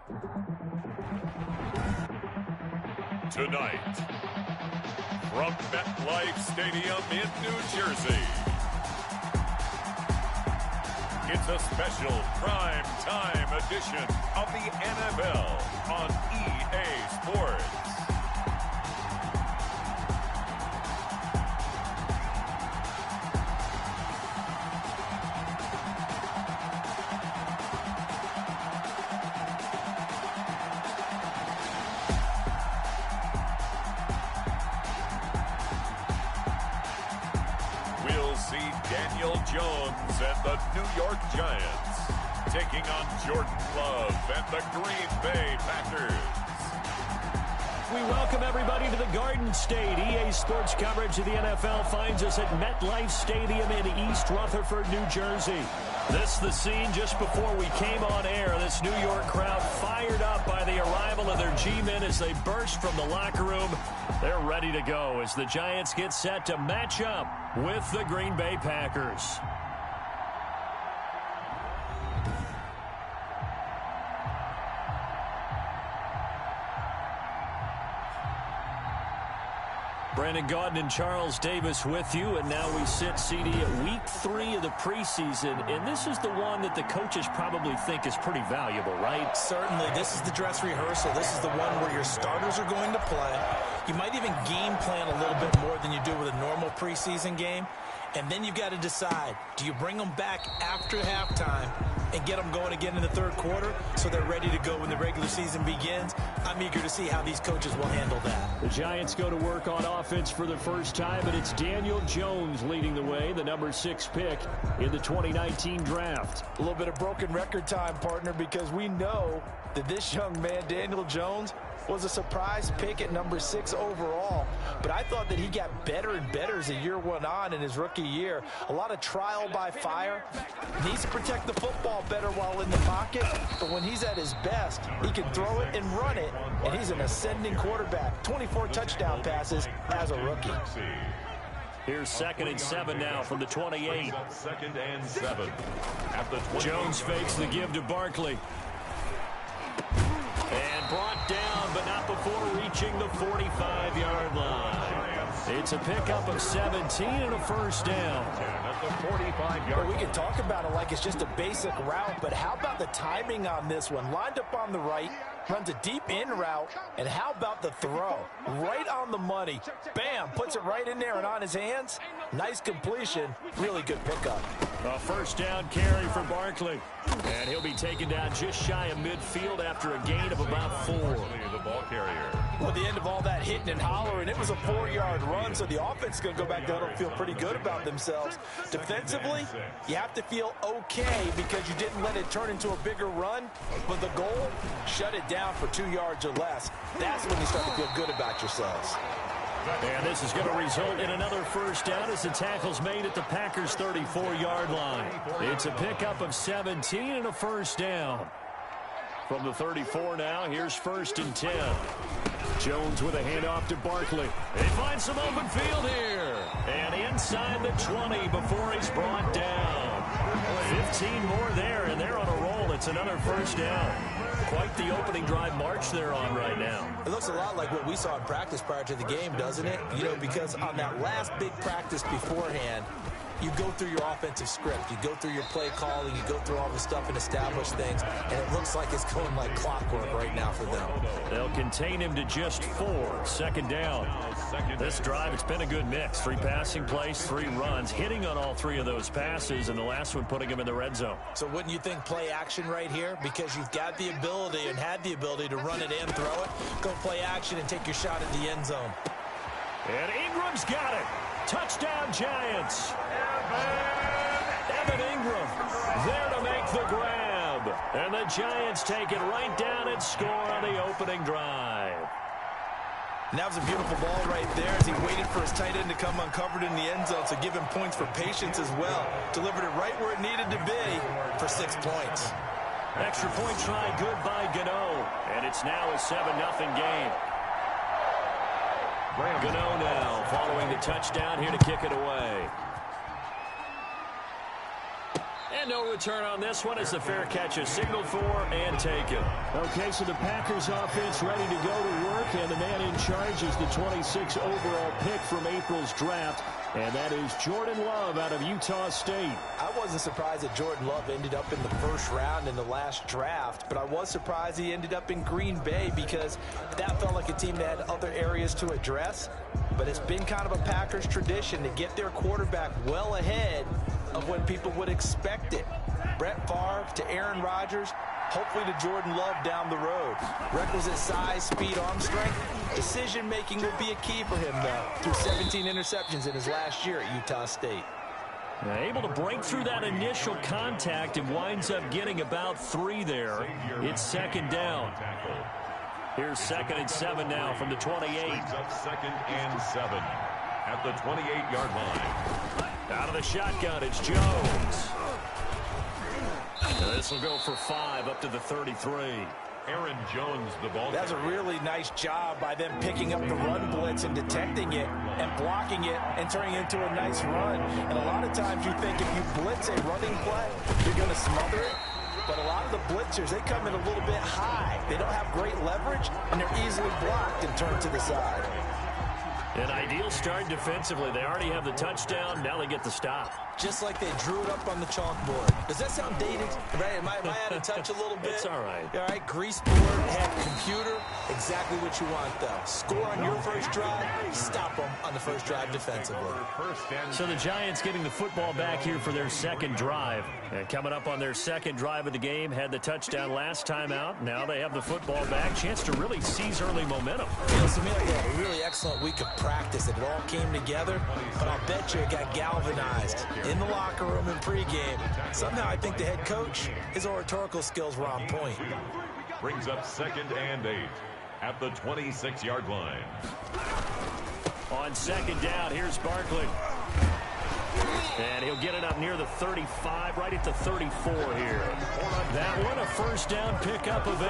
Tonight, from MetLife Stadium in New Jersey, it's a special prime time edition of the NFL on EA Sports. Daniel Jones and the New York Giants taking on Jordan Love and the Green Bay Packers. We welcome everybody to the Garden State. EA Sports coverage of the NFL finds us at MetLife Stadium in East Rutherford, New Jersey. This is the scene just before we came on air. This New York crowd fired up by the arrival of their G-men as they burst from the locker room. They're ready to go as the Giants get set to match up with the Green Bay Packers. Brandon Gaudin and Charles Davis with you, and now we sit, CD, at week 3 of the preseason, and this is the one that the coaches probably think is pretty valuable, right? Certainly. This is the dress rehearsal. This is the one where your starters are going to play. You might even game plan a little bit more than you do with a normal preseason game, and then you've got to decide, do you bring them back after halftime and get them going again in the third quarter so they're ready to go when the regular season begins? I'm eager to see how these coaches will handle that. The Giants go to work on offense for the first time, and it's Daniel Jones leading the way, the number 6 pick in the 2019 draft. A little bit of broken record time, partner, because we know that this young man, Daniel Jones, was a surprise pick at number 6 overall. But I thought that he got better and better as the year went on in his rookie year. A lot of trial by fire. Needs to protect the football better while in the pocket. But when he's at his best, he can throw it and run it. And he's an ascending quarterback. 24 touchdown passes as a rookie. Here's 2nd and 7 now from the 28. 2nd and 7 at the 20. Jones fakes the give to Barkley. And brought down, but not before reaching the 45-yard line. It's a pickup of 17 and a first down. At the 45-yard line. We can talk about it like it's just a basic route, but how about the timing on this one? Lined up on the right, runs a deep in route, and how about the throw? Right on the money. Bam, puts it right in there and on his hands. Nice completion. Really good pickup. A first down carry for Barkley. And he'll be taken down just shy of midfield after a gain of about 4. The ball carrier. Well, the end of all that hitting and hollering, it was a 4-yard run, so the offense is going to go back down and feel pretty good about themselves. Defensively, you have to feel okay because you didn't let it turn into a bigger run, but the goal, shut it down for 2 yards or less. That's when you start to feel good about yourselves. And this is going to result in another first down as the tackle's made at the Packers' 34-yard line. It's a pickup of 17 and a first down. From the 34 now, here's 1st and 10. Jones with a handoff to Barkley. They find some open field here. And inside the 20 before he's brought down. 15 more there, and they're on a roll. It's another first down. Quite the opening drive march they're on right now. It looks a lot like what we saw in practice prior to the game, doesn't it? You know, because on that last big practice beforehand, you go through your offensive script. You go through your play calling. You go through all the stuff and establish things. And it looks like it's going like clockwork right now for them. They'll contain him to just 4. 2nd down. This drive, it's been a good mix. 3 passing plays, 3 runs. Hitting on all 3 of those passes, and the last one putting him in the red zone. So wouldn't you think play action right here? Because you've got the ability and had the ability to run it and throw it. Go play action and take your shot at the end zone. And Ingram's got it. Touchdown, Giants. Evan Ingram there to make the grab. And the Giants take it right down and score on the opening drive. And that was a beautiful ball right there as he waited for his tight end to come uncovered in the end zone. So give him points for patience as well. Delivered it right where it needed to be for 6 points. Extra point try good by Gano. And it's now a 7-0 game. Gano now following the touchdown here to kick it away. And no return on this one as the fair catch is signaled for and taken. Okay, so the Packers offense ready to go to work, and the man in charge is the 26 overall pick from April's draft, and that is Jordan Love out of Utah State. I wasn't surprised that Jordan Love ended up in the first round in the last draft, but I was surprised he ended up in Green Bay because that felt like a team that had other areas to address. But it's been kind of a Packers tradition to get their quarterback well ahead of when people would expect it. Brett Favre to Aaron Rodgers, hopefully to Jordan Love down the road. Requisite size, speed, arm strength. Decision-making will be a key for him, though, through 17 interceptions in his last year at Utah State. Now, able to break through that initial contact and winds up getting about 3 there. It's second down. Here's 2nd and 7 now from the 28. Up 2nd and 7 at the 28-yard line. Out of the shotgun, it's Jones. This will go for 5 up to the 33. Aaron Jones, the ball. That's a really nice job by them picking up the run blitz and detecting it and blocking it and turning it into a nice run. And a lot of times you think if you blitz a running play, you're going to smother it. But a lot of the blitzers, they come in a little bit high. They don't have great leverage, and they're easily blocked and turned to the side. An ideal start defensively. They already have the touchdown. Now they get the stop. Just like they drew it up on the chalkboard. Does that sound dated? Right? Am I out of touch a little bit? It's all right. All right, grease board, head, computer. Exactly what you want, though. Score on your first drive, stop them on the first drive defensively. So the Giants getting the football back here for their second drive. And coming up on their second drive of the game, had the touchdown last time out. Now they have the football back. Chance to really seize early momentum. Feels to me like they had a really excellent week of practice. It all came together, but I'll bet you it got galvanized in the locker room in pregame. Somehow I think the head coach, his oratorical skills were on point. Brings up 2nd and 8 at the 26-yard line. On 2nd down, here's Barkley. And he'll get it up near the 35, right at the 34 here. That one, a first down pickup of 8.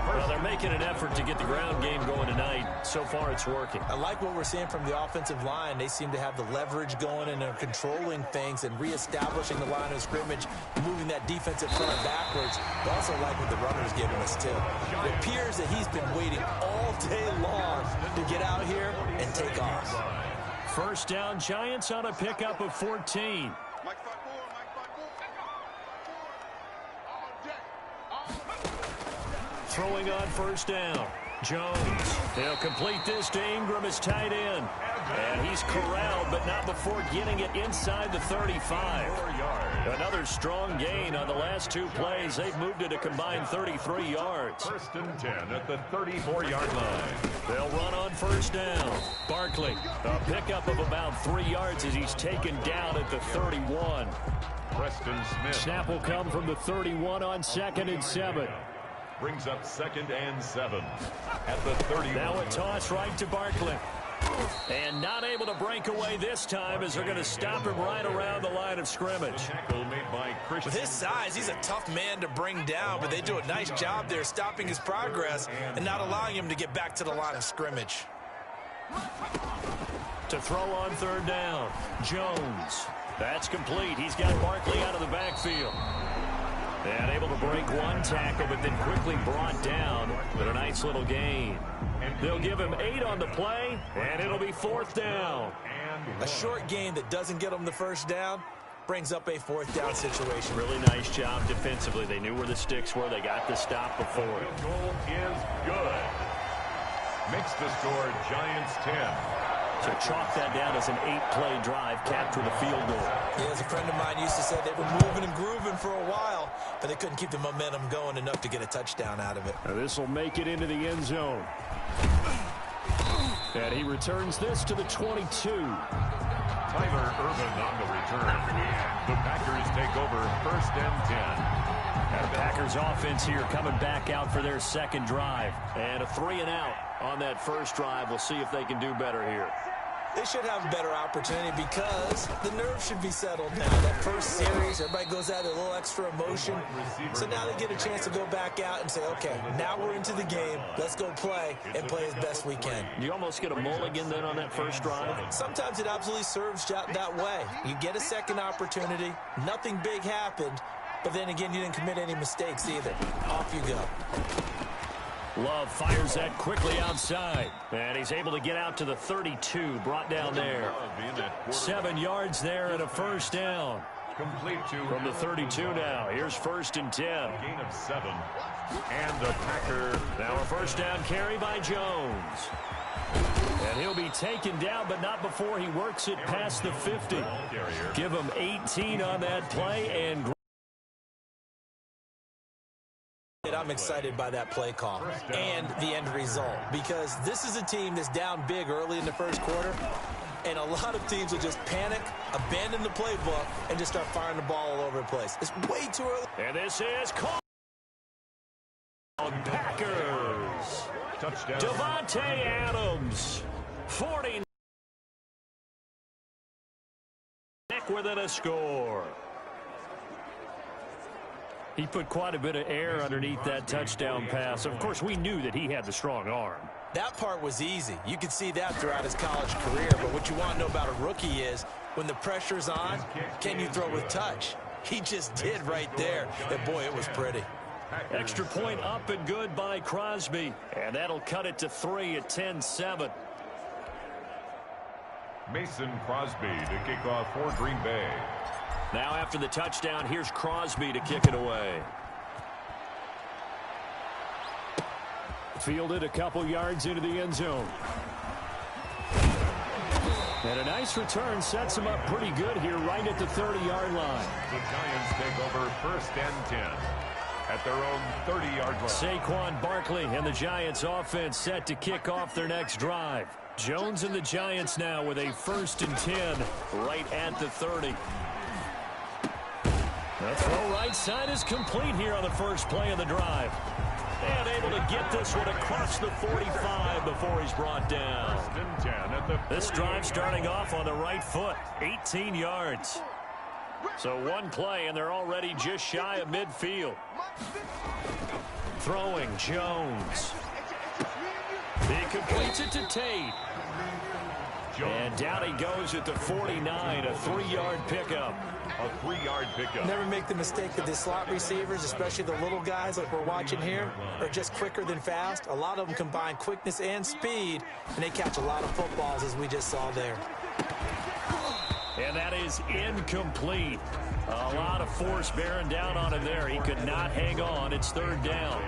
Well, they're making an effort to get the ground game going tonight. So far, it's working. I like what we're seeing from the offensive line. They seem to have the leverage going and are controlling things and reestablishing the line of scrimmage, moving that defensive front backwards. I also like what the runner's giving us, too. It appears that he's been waiting all day long to get out here and take off. First down, Giants on a pickup of 14. Throwing on first down. Jones. He'll complete this to Ingram as tight end. And he's corralled, but not before getting it inside the 35. Another strong gain on the last 2 plays. They've moved it a combined 33 yards. 1st and 10 at the 34-yard line. They'll run on first down. Barkley, a pickup of about 3 yards as he's taken down at the 31. Preston Smith. Snap will come from the 31 on 2nd and 7. Brings up 2nd and 7 at the 31. Now a toss right to Barkley. And not able to break away this time as they're going to stop him right around the line of scrimmage. Tackle made by Christian. With his size, he's a tough man to bring down, but they do a nice job there stopping his progress and not allowing him to get back to the line of scrimmage. To throw on 3rd down, Jones. That's complete. He's got Barkley out of the backfield. And able to break one tackle, but then quickly brought down with a nice little gain. They'll give him 8 on the play, and it'll be 4th down. A short gain that doesn't get them the first down brings up a 4th down situation. Really nice job defensively. They knew where the sticks were. They got the stop before it. The goal is good. Makes the score Giants 10. So chalk that down as an 8-play drive, capped with a field goal. Yeah, as a friend of mine used to say, they were moving and grooving for a while, but they couldn't keep the momentum going enough to get a touchdown out of it. This will make it into the end zone. And he returns this to the 22. Tyler Irvin on the return. The Packers take over 1st and 10. And the Packers offense here coming back out for their second drive. And a 3-and-out on that first drive. We'll see if they can do better here. They should have a better opportunity because the nerves should be settled now. That first series, everybody goes out with a little extra emotion. So now they get a chance to go back out and say, okay, now we're into the game. Let's go play and play as best we can. You almost get a mulligan then on that first drive? Sometimes it absolutely serves that way. You get a second opportunity. Nothing big happened. But then again, you didn't commit any mistakes either. Off you go. Love fires that quickly outside. And he's able to get out to the 32, brought down there. 7 yards there and a first down. Complete to from the 32 now. Here's 1st and 10. Gain of 7. And the Packer. Now a first down carry by Jones. And he'll be taken down, but not before he works it past the 50. Give him 18 on that play, and I'm excited by that play call and the end result because this is a team that's down big early in the first quarter, and a lot of teams will just panic, abandon the playbook, and just start firing the ball all over the place. It's way too early. And this is called Packers. Touchdown. Devontae Adams, 40. Within a score. He put quite a bit of air underneath that touchdown pass. Of course, we knew that he had the strong arm. That part was easy. You could see that throughout his college career. But what you want to know about a rookie is when the pressure's on, can you throw with touch? He just did right there. And, boy, it was pretty. Extra point up and good by Crosby. And that'll cut it to 3 at 10-7. Mason Crosby to kick off for Green Bay. Now after the touchdown, here's Crosby to kick it away. Fielded a couple yards into the end zone. And a nice return sets him up pretty good here right at the 30-yard line. The Giants take over 1st and 10 at their own 30-yard line. Saquon Barkley and the Giants offense set to kick off their next drive. Jones and the Giants now with a 1st and 10 right at the 30. The throw right side is complete here on the first play of the drive. And able to get this one across the 45 before he's brought down. This drive starting off on the right foot, 18 yards. So one play, and they're already just shy of midfield. Throwing, Jones. He completes it to Tate. And down he goes at the 49, a 3-yard pickup. A 3-yard pickup. Never make the mistake that the slot receivers, especially the little guys like we're watching here, are just quicker than fast. A lot of them combine quickness and speed, and they catch a lot of footballs, as we just saw there. And that is incomplete. A lot of force bearing down on him there. He could not hang on. It's 3rd down.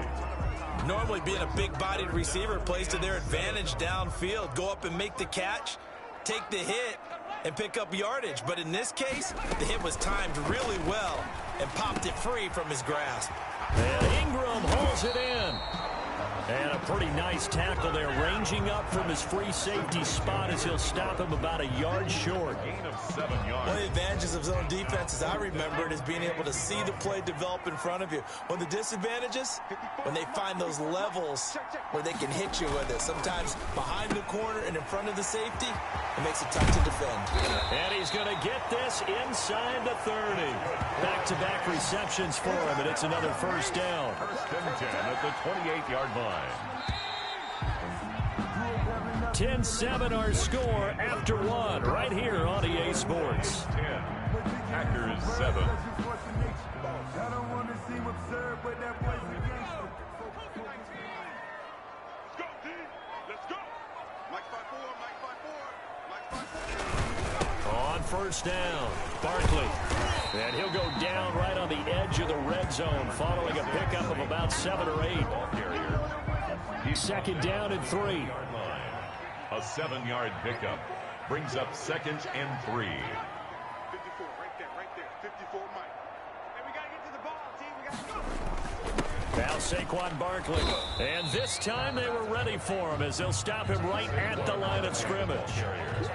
Normally being a big-bodied receiver plays to their advantage downfield. Go up and make the catch, take the hit, and pick up yardage. But in this case, the hit was timed really well and popped it free from his grasp. And Ingram holds it in. And a pretty nice tackle there, ranging up from his free safety spot as he'll stop him about a yard short. Gain of 7 yards. One of the advantages of zone defense, as I remember it, is being able to see the play develop in front of you. One of the disadvantages, when they find those levels where they can hit you with it. Sometimes behind the corner and in front of the safety, it makes it tough to defend. And he's going to get this inside the 30. Back-to-back receptions for him, and it's another first down. 1st and 10 at the 28-yard line. 10-7 our score after one right here on EA Sports. 10. Packers 7. On first down, Barkley. And he'll go down right on the edge of the red zone following a pickup of about 7 or 8. 2nd down and 3. A 7-yard pickup brings up 2nd and 3. 54 right there, 54 Mike. Hey, we got to get to the ball, team. We got to go. Now Saquon Barkley. And this time they were ready for him as they'll stop him right at the line of scrimmage.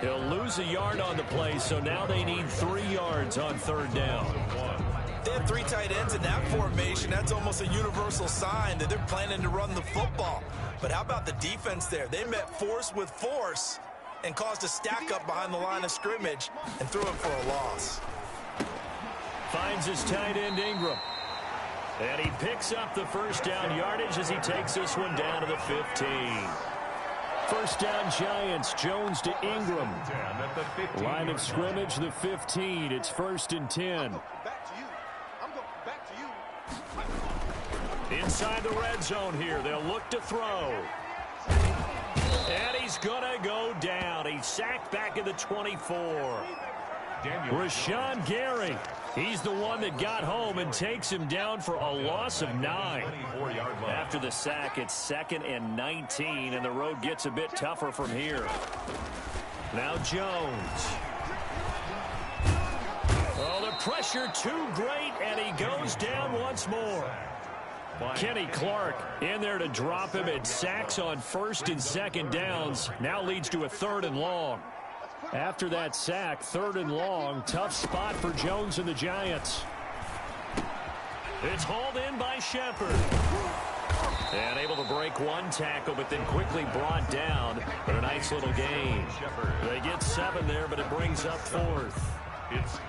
He'll lose a yard on the play, so now they need 3 yards on 3rd down. They have 3 tight ends in that formation. That's almost a universal sign that they're planning to run the football. But how about the defense there? They met force with force and caused a stack up behind the line of scrimmage and threw him for a loss. Finds his tight end Ingram. And he picks up the first down yardage as he takes this one down to the 15. First down Giants, Jones to Ingram. Line of scrimmage, the 15. It's 1st and 10. Inside the red zone here, they'll look to throw. And he's going to go down. He's sacked back at the 24. Rashawn Gary, he's the one that got home and takes him down for a loss of 9. After the sack, it's 2nd and 19, and the road gets a bit tougher from here. Now Jones. Oh, the pressure too great, and he goes down once more. Kenny Clark in there to drop him. It sacks on 1st and 2nd downs. Now leads to a 3rd and long. After that sack, 3rd and long. Tough spot for Jones and the Giants. It's hauled in by Shepard. And able to break one tackle, but then quickly brought down. But a nice little gain. They get 7 there, but it brings up 4th.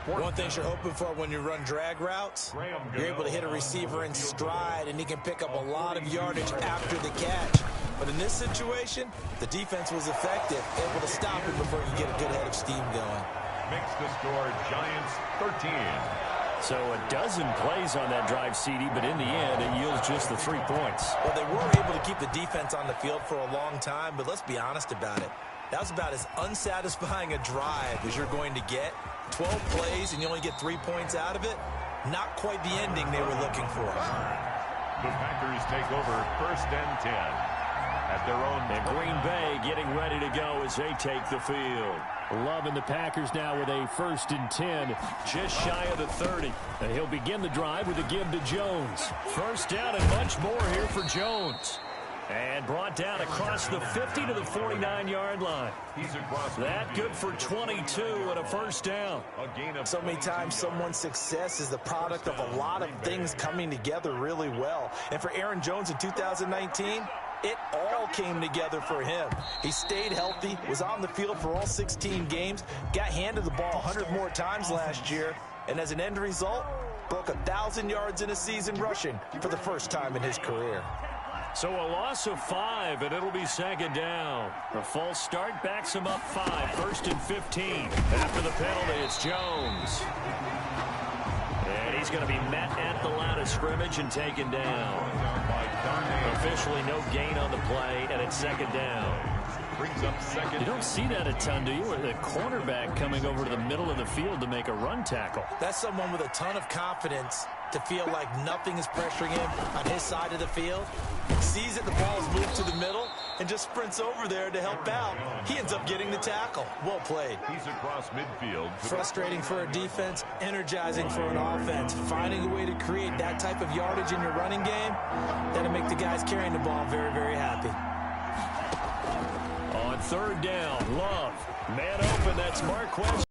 One thing you're hoping for when you run drag routes, you're able to hit a receiver in stride, and he can pick up a lot of yardage after the catch. But in this situation, the defense was effective, able to stop him before he could get a good head of steam going. Makes the score Giants 13. So a dozen plays on that drive, CD, but in the end, it yields just the 3 points. Well, they were able to keep the defense on the field for a long time, but let's be honest about it. That was about as unsatisfying a drive as you're going to get. 12 plays and you only get 3 points out of it. Not quite the ending they were looking for. The Packers take over 1st and 10 at their own. And Green Bay getting ready to go as they take the field. Loving the Packers now with a 1st and 10, just shy of the 30. And he'll begin the drive with a give to Jones. First down and much more here for Jones. And brought down across the 50 to the 49-yard line. That good for 22 and a first down. So many times someone's success is the product of a lot of things coming together really well. And for Aaron Jones in 2019, it all came together for him. He stayed healthy, was on the field for all 16 games, got handed the ball 100 more times last year, and as an end result, broke 1,000 yards in a season rushing for the first time in his career. So a loss of 5, and it'll be 2nd down. A false start backs him up 5, 1st and 15. After the penalty, it's Jones. And he's going to be met at the line of scrimmage and taken down. Officially no gain on the play, and it's 2nd down. Brings up 2nd. You don't see that a ton, do you? With a cornerback coming over to the middle of the field to make a run tackle. That's someone with a ton of confidence to feel like nothing is pressuring him on his side of the field. Sees that the ball is moved to the middle and just sprints over there to help out. He ends up getting the tackle. Well played. He's across midfield. Frustrating for a defense, energizing for an offense. Finding a way to create that type of yardage in your running game, that'll make the guys carrying the ball very, very happy. On 3rd down, Love. Man open, that's Marquez.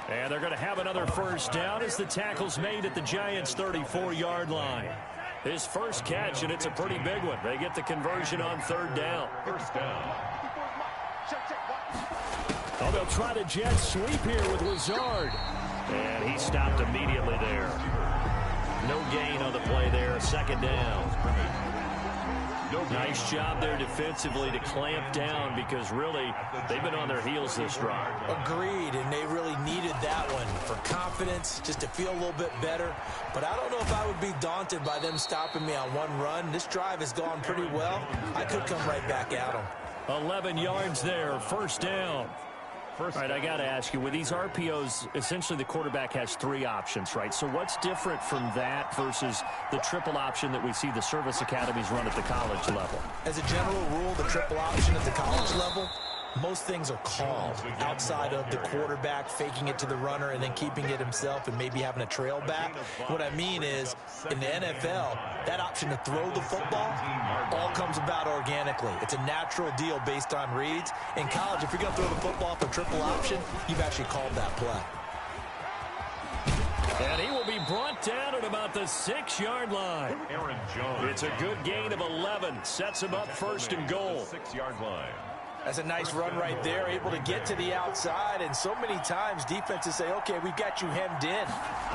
And they're going to have another first down as the tackle's made at the Giants' 34-yard line. His first catch, and it's a pretty big one. They get the conversion on 3rd down. First down. Oh, they'll try the jet sweep here with Lazard. And he stopped immediately there. No gain on the play there. 2nd down. Nice job there defensively to clamp down because really they've been on their heels this drive. Agreed, and they really needed that one for confidence, just to feel a little bit better. But I don't know if I would be daunted by them stopping me on one run. This drive has gone pretty well. I could come right back at them. 11 yards there, first down. All right, I got to ask you, with these RPOs, essentially the quarterback has 3 options, right? So what's different from that versus the triple option that we see the service academies run at the college level? As a general rule, the triple option at the college level, most things are called outside of the quarterback faking it to the runner and then keeping it himself and maybe having a trail back. What I mean is, in the NFL, that option to throw the football all comes about organically. It's a natural deal based on reads. In college, if you're going to throw the football for triple option, you've actually called that play. And he will be brought down at about the 6-yard line. Aaron Jones. It's a good gain of 11. Sets him up first and goal. 6-yard line. That's a nice run right there, able to get to the outside. And so many times defenses say, okay, we've got you hemmed in.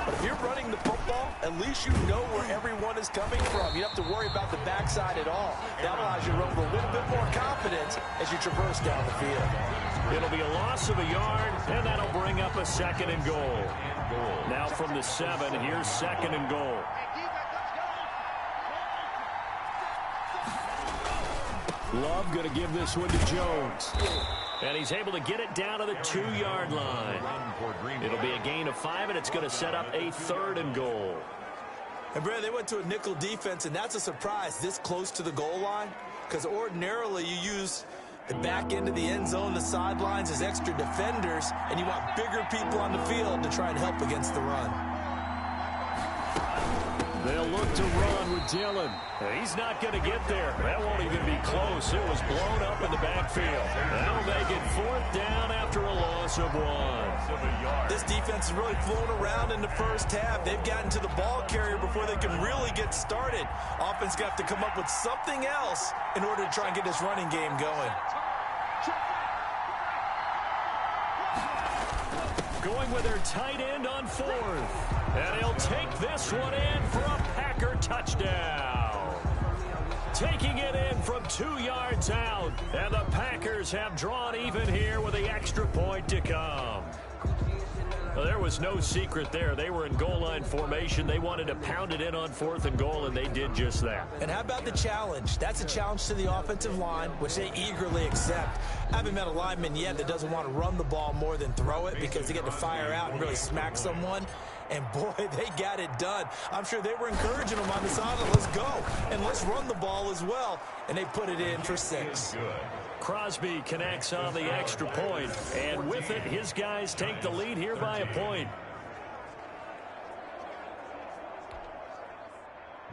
But if you're running the football, at least you know where everyone is coming from. You don't have to worry about the backside at all. That allows you to run with a little bit more confidence as you traverse down the field. It'll be a loss of a yard, and that'll bring up a 2nd and goal. Now from the 7, here's 2nd and goal. Love going to give this one to Jones. And he's able to get it down to the 2-yard line. It'll be a gain of 5, and it's going to set up a 3rd and goal. And, Brad, they went to a nickel defense, and that's a surprise this close to the goal line, because ordinarily you use the back end of the end zone, the sidelines as extra defenders, and you want bigger people on the field to try and help against the run. They'll look to run with Dillon. He's not going to get there. That won't even be close. It was blown up in the backfield. That'll make it 4th down after a loss of 1. This defense has really flown around in the first half. They've gotten to the ball carrier before they can really get started. Offense got to come up with something else in order to try and get this running game going. Going with their tight end on 4th. And he'll take this one in for a Packer touchdown. Taking it in from 2 yards out. And the Packers have drawn even here with the extra point to come. Well, there was no secret there. They were in goal line formation. They wanted to pound it in on 4th and goal, and they did just that. And how about the challenge? That's a challenge to the offensive line, which they eagerly accept. I haven't met a lineman yet that doesn't want to run the ball more than throw it because they get to fire out and really smack someone. And, boy, they got it done. I'm sure they were encouraging them on the sideline. Let's go, and let's run the ball as well. And they put it in for 6. Crosby connects on the extra point, and with it, his guys take the lead here by a point.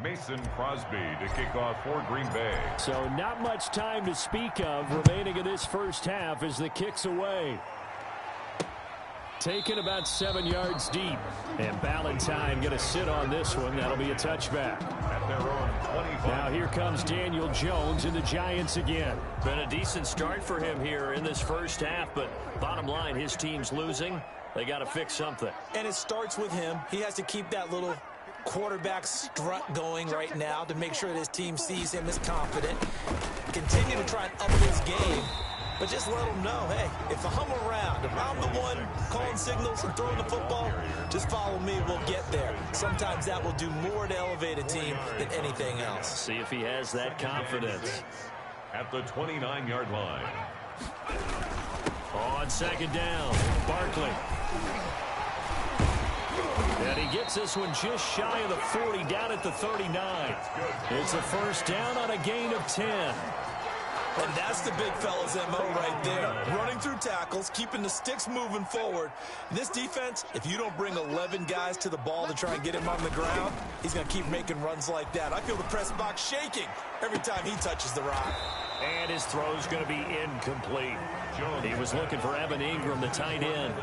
Mason Crosby to kick off for Green Bay. So not much time to speak of remaining in this first half as the kick's away. Taken about 7 yards deep. And Ballantyne going to sit on this one. That'll be a touchback. At their own 25. Now here comes Daniel Jones and the Giants again. Been a decent start for him here in this first half, but bottom line, his team's losing. They got to fix something. And it starts with him. He has to keep that little quarterback strut going right now to make sure that his team sees him as confident. Continue to try and up his game. But just let them know, hey, if I'm around, if I'm the one calling signals and throwing the football, just follow me, we'll get there. Sometimes that will do more to elevate a team than anything else. See if he has that confidence. At the 29-yard line. On 2nd down, Barkley. And he gets this one just shy of the 40, down at the 39. It's a first down on a gain of 10. And that's the big fella's MO right there. Running through tackles, keeping the sticks moving forward. In this defense, if you don't bring 11 guys to the ball to try and get him on the ground, he's going to keep making runs like that. I feel the press box shaking every time he touches the rock. And his throw's going to be incomplete. He was looking for Evan Ingram, the tight end,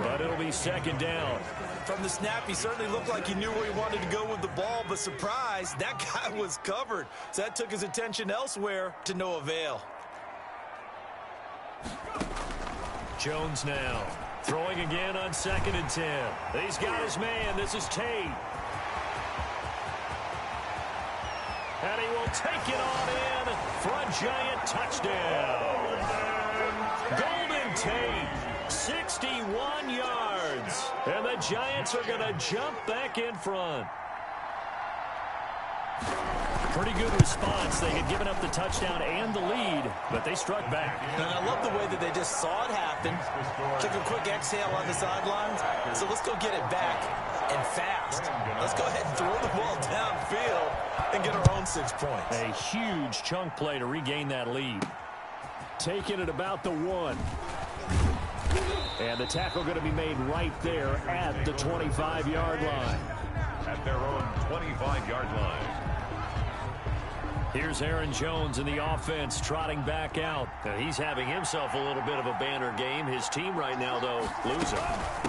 but it'll be 2nd down. From the snap, he certainly looked like he knew where he wanted to go with the ball, but surprise, that guy was covered. So that took his attention elsewhere to no avail. Jones now throwing again on 2nd and 10. He's got his man. This is Tate. And he will take it on in for a giant touchdown. Golden Tate, 61 yards. And the Giants are going to jump back in front. Pretty good response. They had given up the touchdown and the lead, but they struck back. And I love the way that they just saw it happen. Took a quick exhale on the sidelines. So let's go get it back and fast. Let's go ahead and throw the ball downfield and get our own 6 points. A huge chunk play to regain that lead. Taking it about the 1. And the tackle going to be made right there at the 25-yard line. At their own 25-yard line. Here's Aaron Jones in the offense trotting back out. And he's having himself a little bit of a banner game. His team right now, though, losing.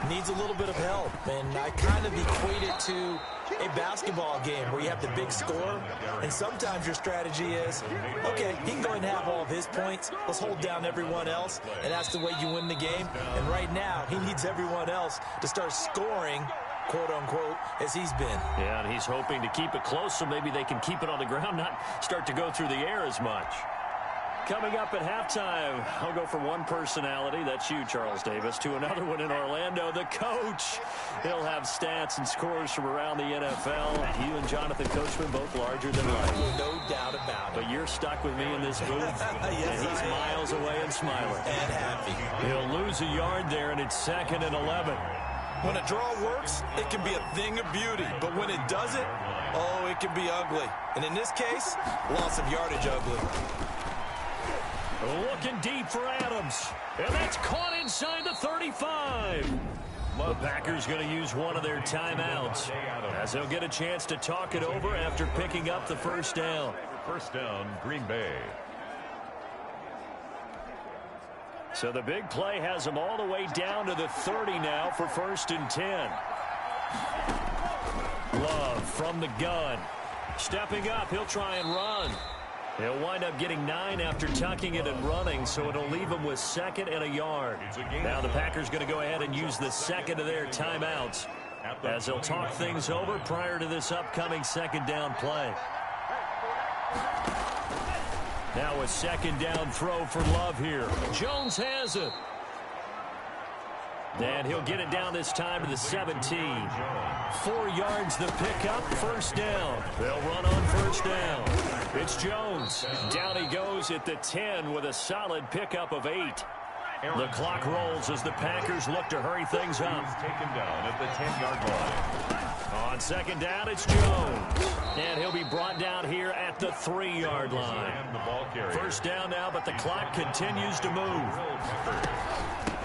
Needs a little bit of help. And I kind of equate it to a basketball game where you have the big score. And sometimes your strategy is, okay, he can go ahead and have all of his points. Let's hold down everyone else. And that's the way you win the game. And right now, he needs everyone else to start scoring, quote-unquote, as he's been. Yeah, and he's hoping to keep it close so maybe they can keep it on the ground, not start to go through the air as much. Coming up at halftime, I'll go from one personality, that's you, Charles Davis, to another one in Orlando, the coach. He'll have stats and scores from around the NFL. You and Jonathan Coachman, both larger than life. No doubt about it. But you're stuck with me in this booth, yes, and he's miles away and smiling. And happy. He'll lose a yard there, and it's 2nd and 11. When a draw works, it can be a thing of beauty. But when it doesn't, oh, it can be ugly. And in this case, loss of yardage ugly. Looking deep for Adams. And that's caught inside the 35. The Packers going to use one of their timeouts as they'll get a chance to talk it over after picking up the first down. First down, Green Bay. So the big play has them all the way down to the 30 now for 1st and 10. Love from the gun. Stepping up, he'll try and run. He'll wind up getting 9 after tucking it and running, so it'll leave him with 2nd and a yard. Now the Packers going to go ahead and use the second of their timeouts as they'll talk things over prior to this upcoming 2nd down play. Now a 2nd down throw for Love here. Jones has it. And he'll get it down this time to the 17. 4 yards the pickup, 1st down. They'll run on 1st down. It's Jones. Down he goes at the 10 with a solid pickup of 8. The clock rolls as the Packers look to hurry things up. Taken down at the 10-yard line. On 2nd down, it's Jones. And he'll be brought down here at the 3-yard line. 1st down now, but the clock continues to move.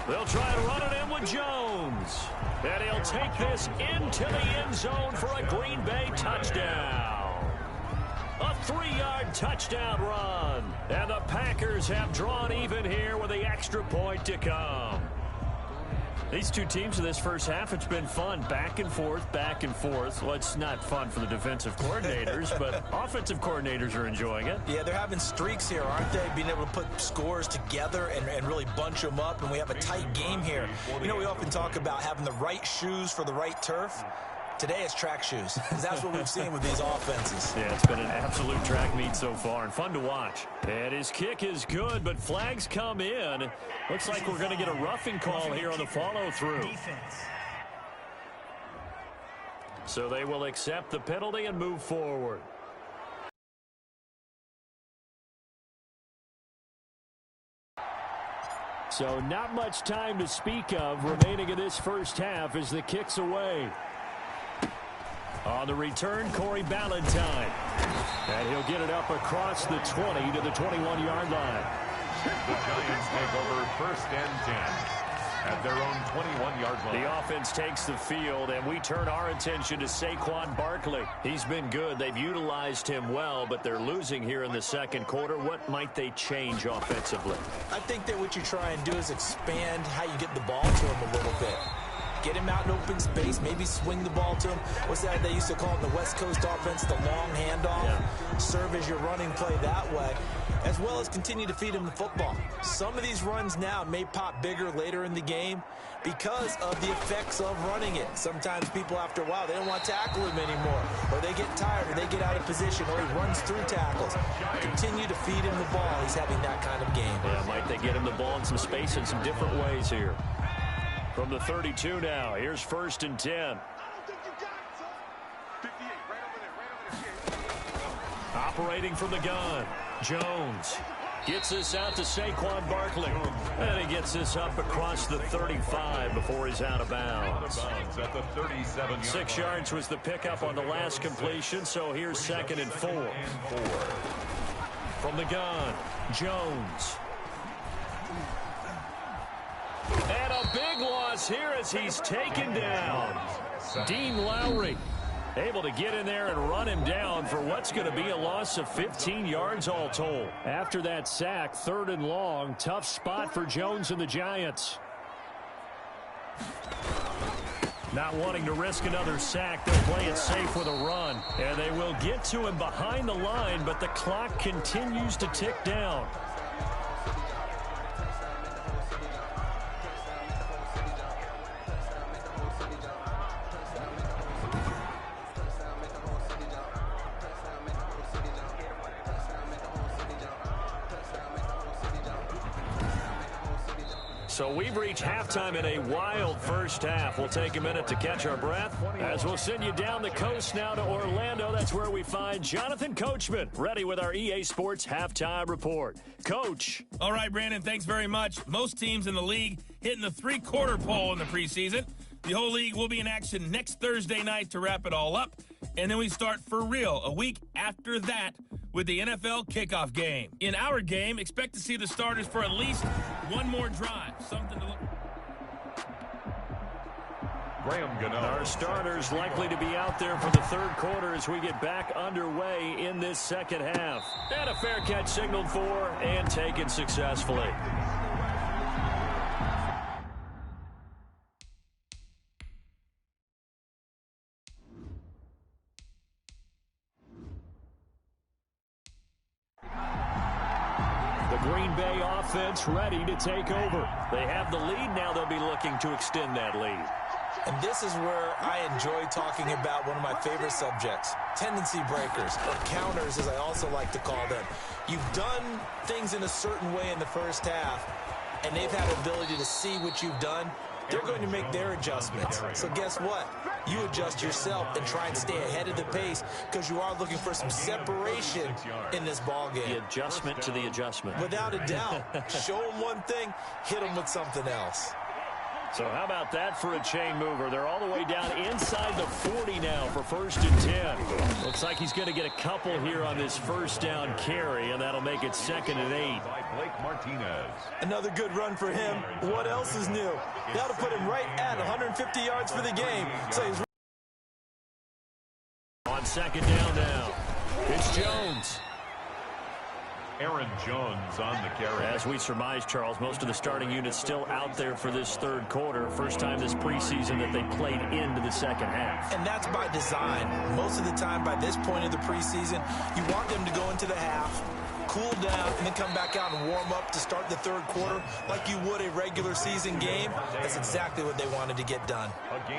They'll try to run it in with Jones. And he'll take this into the end zone for a Green Bay touchdown. A 3-yard touchdown run. And the Packers have drawn even here with the extra point to come. These two teams in this first half, it's been fun. Back and forth, back and forth. Well, it's not fun for the defensive coordinators, but offensive coordinators are enjoying it. Yeah, they're having streaks here, aren't they? Being able to put scores together and really bunch them up, and we have a tight game here. You know, we often talk about having the right shoes for the right turf. Today it's track shoes, because that's what we've seen with these offenses. Yeah, it's been an absolute track meet so far, and fun to watch. And his kick is good, but flags come in. Looks like we're going to get a roughing call here on the follow-through. So they will accept the penalty and move forward. So not much time to speak of remaining in this first half as the kick's away. On the return, Corey Ballantyne. And he'll get it up across the 20 to the 21-yard line. The Giants take over 1st and 10 at their own 21-yard line. The offense takes the field, and we turn our attention to Saquon Barkley. He's been good. They've utilized him well, but they're losing here in the 2nd quarter. What might they change offensively? I think that what you try and do is expand how you get the ball to him a little bit. Get him out in open space, maybe swing the ball to him. What's that they used to call it in the West Coast offense, the long handoff? Yeah. Serve as your running play that way, as well as continue to feed him the football. Some of these runs now may pop bigger later in the game because of the effects of running it. Sometimes people, after a while, they don't want to tackle him anymore, or they get tired, or they get out of position, or he runs through tackles. Continue to feed him the ball. He's having that kind of game. Yeah, might they get him the ball in some space in some different ways here. From the 32 now, here's 1st and 10. Operating from the gun, Jones gets this out to Saquon Barkley. And he gets this up across the 35 before he's out of bounds. At the 37. 6 yards was the pickup on the last completion, so here's 2nd and 4. From the gun, Jones. And a big loss here as he's taken down. Dean Lowry. able to get in there and run him down for what's going to be a loss of 15 yards all told. After that sack, 3rd and long, tough spot for Jones and the Giants. Not wanting to risk another sack, they'll play it safe with a run. And they will get to him behind the line, but the clock continues to tick down. So we've reached halftime in a wild first half. We'll take a minute to catch our breath as we'll send you down the coast now to Orlando. That's where we find Jonathan Coachman, ready with our EA Sports Halftime Report. Coach. All right, Brandon, thanks very much. Most teams in the league hitting the three-quarter pole in the preseason. The whole league will be in action next Thursday night to wrap it all up. And then we start for real a week after that with the NFL kickoff game. In our game, expect to see the starters for at least one more drive. Something to look. Our starters likely to be out there for the third quarter as we get back underway in this second half. And a fair catch signaled for and taken successfully. Green Bay offense ready to take over. They have the lead. Now they'll be looking to extend that lead. And this is where I enjoy talking about one of my favorite subjects, tendency breakers, or counters as I also like to call them. You've done things in a certain way in the first half, and they've had the ability to see what you've done. They're going to make their adjustments. So guess what? You adjust yourself and try and stay ahead of the pace because you are looking for some separation in this ball game. The adjustment to the adjustment. Without a doubt. Show them one thing, hit them with something else. So how about that for a chain mover? They're all the way down inside the 40 now for 1st and 10. Looks like he's going to get a couple here on this first down carry, and that'll make it 2nd and 8. Blake Martinez. Another good run for him. What else is new? That'll put him right at 150 yards for the game. So he's on 2nd down now. It's Jones. Aaron Jones on the carry. As we surmise, Charles, most of the starting units still out there for this third quarter. First time this preseason that they played into the second half. And that's by design. Most of the time by this point of the preseason, you want them to go into the half, cool down, and then come back out and warm up to start the third quarter like you would a regular season game. That's exactly what they wanted to get done.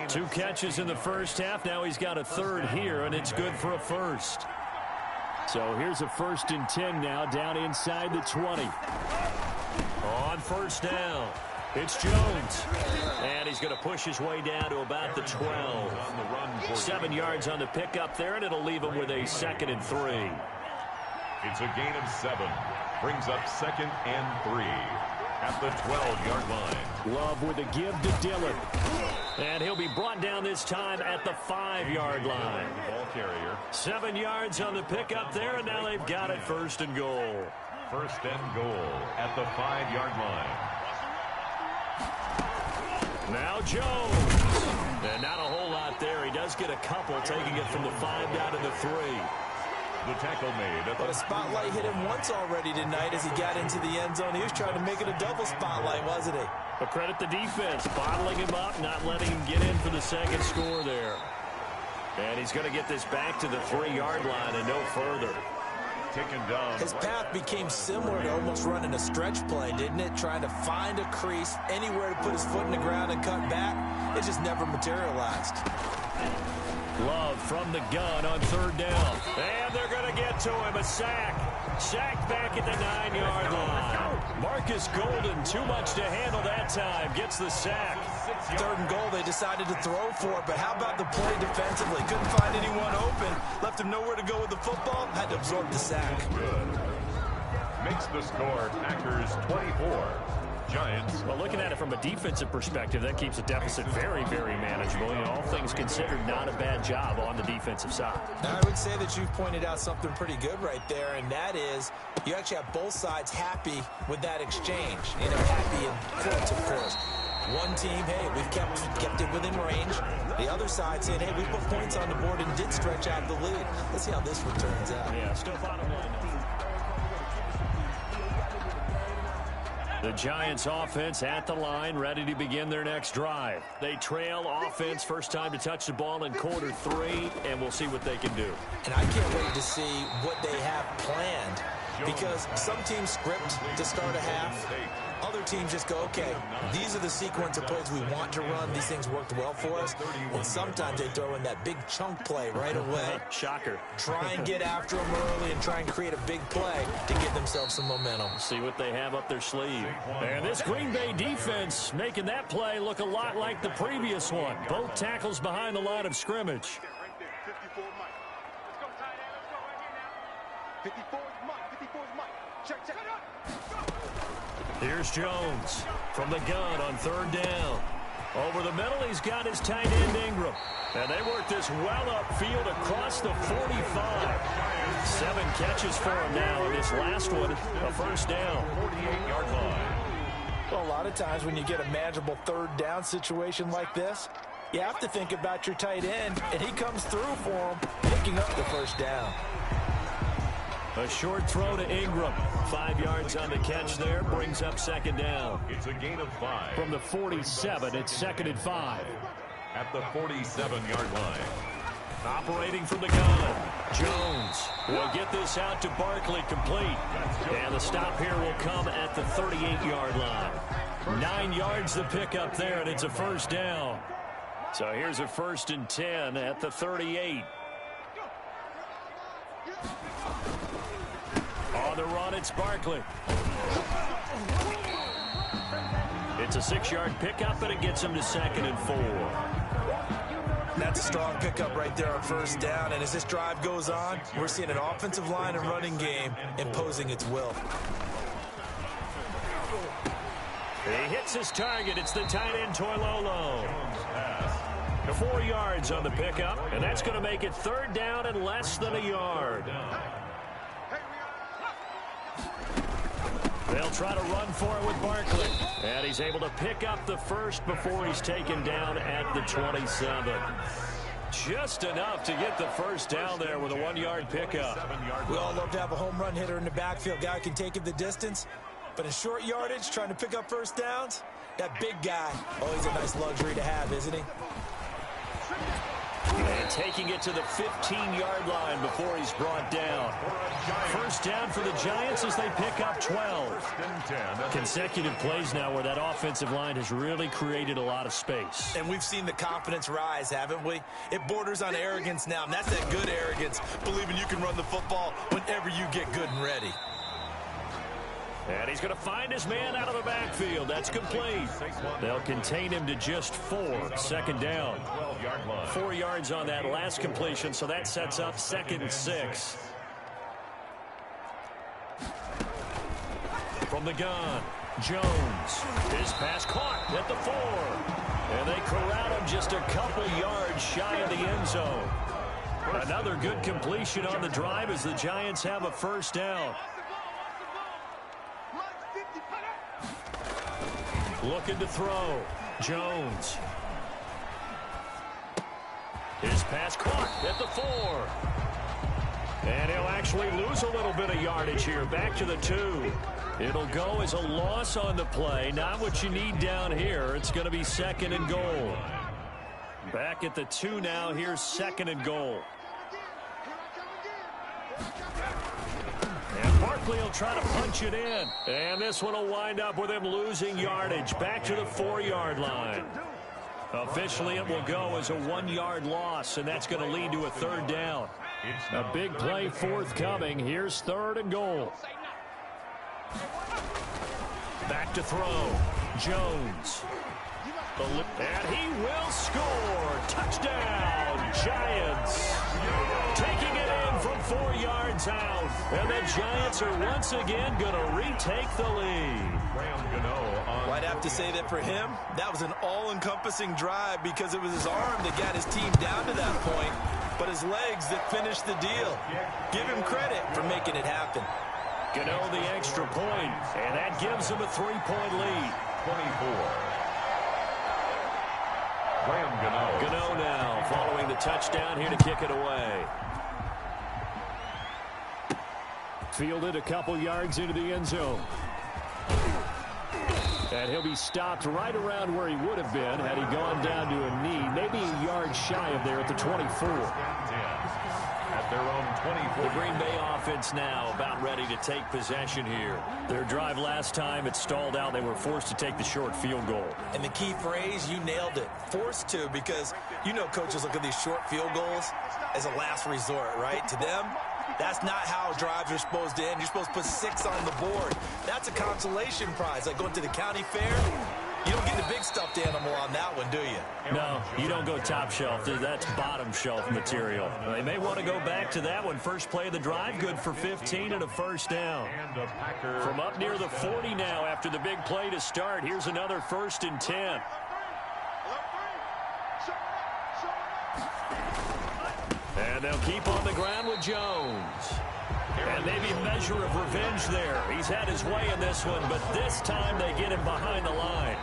2 catches in the first half. Now he's got a third here, and it's good for a first. So here's a 1st and 10 now, down inside the 20. On 1st down, it's Jones. And he's going to push his way down to about the 12. 7 yards on the pickup there, and it'll leave him with a 2nd and 3. It's a gain of 7. Brings up 2nd and 3 at the 12-yard line. Love with a give to Dillon. And he'll be brought down this time at the 5-yard line. Ball carrier. 7 yards on the pickup there, and now they've got it 1st and goal. 1st and goal at the 5-yard line. Now Jones. And not a whole lot there. He does get a couple, taking it from the 5 down to the 3. The tackle made. But a spotlight hit him once already tonight as he got into the end zone. He was trying to make it a double spotlight, wasn't he? But credit the defense, bottling him up, not letting him get in for the 2nd score there. And he's going to get this back to the 3-yard line and no further. Taken down. His path became similar to almost running a stretch play, didn't it? Trying to find a crease, anywhere to put his foot in the ground and cut back. It just never materialized. Love from the gun on 3rd down. And they're going to get to him. A sack. Sacked back at the 9-yard line. Marcus Golden, too much to handle that time. Gets the sack. 3rd and goal, they decided to throw for it. But how about the play defensively? Couldn't find anyone open. Left him nowhere to go with the football. Had to absorb the sack. Good. Makes the score Packers 24. Giants. Well, looking at it from a defensive perspective, that keeps the deficit very, very manageable. You know, all things considered, not a bad job on the defensive side. Now, I would say that you've pointed out something pretty good right there, and that is you actually have both sides happy with that exchange. You know, happy in quotes, of course. One team, hey, we've kept it within range. The other side saying, hey, we put points on the board and did stretch out the lead. Let's see how this one turns out. Yeah, still bottom line. The Giants offense at the line, ready to begin their next drive. They trail offense, first time to touch the ball in quarter 3, and we'll see what they can do. And I can't wait to see what they have planned, because some teams script to start a half. Other teams just go, okay, these are the sequence of plays we want to run. These things worked well for us. And sometimes they throw in that big chunk play right away. Shocker. Try and get after them early and try and create a big play to give themselves some momentum. See what they have up their sleeve. And this Green Bay defense making that play look a lot like the previous one. Both tackles behind the line of scrimmage. Right there, 54 Mike. Let's go, tight end. Let's go right here now. 54 is Mike. 54 is Mike. Check, check. Here's Jones from the gun on third down. Over the middle, he's got his tight end Ingram. And they work this well upfield across the 45. 7 catches for him now, and his last one, a first down. 48-yard line. Well, a lot of times when you get a manageable third down situation like this, you have to think about your tight end, and he comes through for him, picking up the first down. A short throw to Ingram. 5 yards on the catch there, brings up second down. It's a gain of 5. From the 47, it's second and 5. At the 47-yard line. Operating from the gun, Jones will get this out to Barkley, complete. And the stop here will come at the 38-yard line. 9 yards the pickup there, and it's a first down. So here's a first and 10 at the 38. On the run, it's Barkley. It's a 6-yard pickup, and it gets him to second and 4. That's a strong pickup right there on first down. And as this drive goes on, we're seeing an offensive line and running game imposing its will. He hits his target. It's the tight end, Toilolo. 4 yards on the pickup, and that's going to make it third down and less than a yard. They'll try to run for it with Barkley. And he's able to pick up the first before he's taken down at the 27. Just enough to get the first down there with a 1-yard pickup. We all love to have a home run hitter in the backfield. Guy can take it the distance. But in short yardage, trying to pick up first downs, that big guy, oh, he's a nice luxury to have, isn't he? And taking it to the 15-yard line before he's brought down. First down for the Giants as they pick up 12. Consecutive plays now where that offensive line has really created a lot of space. And we've seen the confidence rise, haven't we? It borders on arrogance now, and that's that good arrogance, believing you can run the football whenever you get good and ready. And he's going to find his man out of the backfield. That's complete. They'll contain him to just 4. Second down. 4 yards on that last completion, so that sets up second and 6. From the gun, Jones. His pass caught at the 4. And they corral him just a couple yards shy of the end zone. Another good completion on the drive as the Giants have a first down. Looking to throw. Jones. His pass caught at the 4. And he'll actually lose a little bit of yardage here. Back to the 2. It'll go as a loss on the play. Not what you need down here. It's going to be second and goal. Back at the 2 now. Here's second and goal. And Barkley will try to punch it in. And this one will wind up with him losing yardage. Back to the 4-yard line. Officially, it will go as a 1-yard loss, and that's going to lead to a third down. A big play forthcoming. Here's third and goal. Back to throw. Jones. And he will score. Touchdown, Giants. Taking it in from 4 yards out. And the Giants are once again going to retake the lead. Well, I'd have to say that for him, that was an all-encompassing drive because it was his arm that got his team down to that point, but his legs that finished the deal. Give him credit for making it happen. Gano the extra point, and that gives him a 3-point lead. 24. Gano now following the touchdown here to kick it away. Fielded a couple yards into the end zone. And he'll be stopped right around where he would have been had he gone down to a knee, maybe a yard shy of there at the 24. At their own 24. The Green Bay offense now about ready to take possession here. Their drive last time, it stalled out. They were forced to take the short field goal. And the key phrase, you nailed it. Forced to, because you know coaches look at these short field goals as a last resort, right? To them, that's not how drives are supposed to end. You're supposed to put 6 on the board. That's a consolation prize. Like going to the county fair, you don't get the big stuffed animal on that one, do you? No, you don't go top shelf. That's bottom shelf material. They may want to go back to that one. First play of the drive, good for 15 and a first down. From up near the 40 now after the big play to start. Here's another 1st and 10. And they'll keep on the ground with Jones. And maybe a measure of revenge there. He's had his way in this one, but this time they get him behind the line.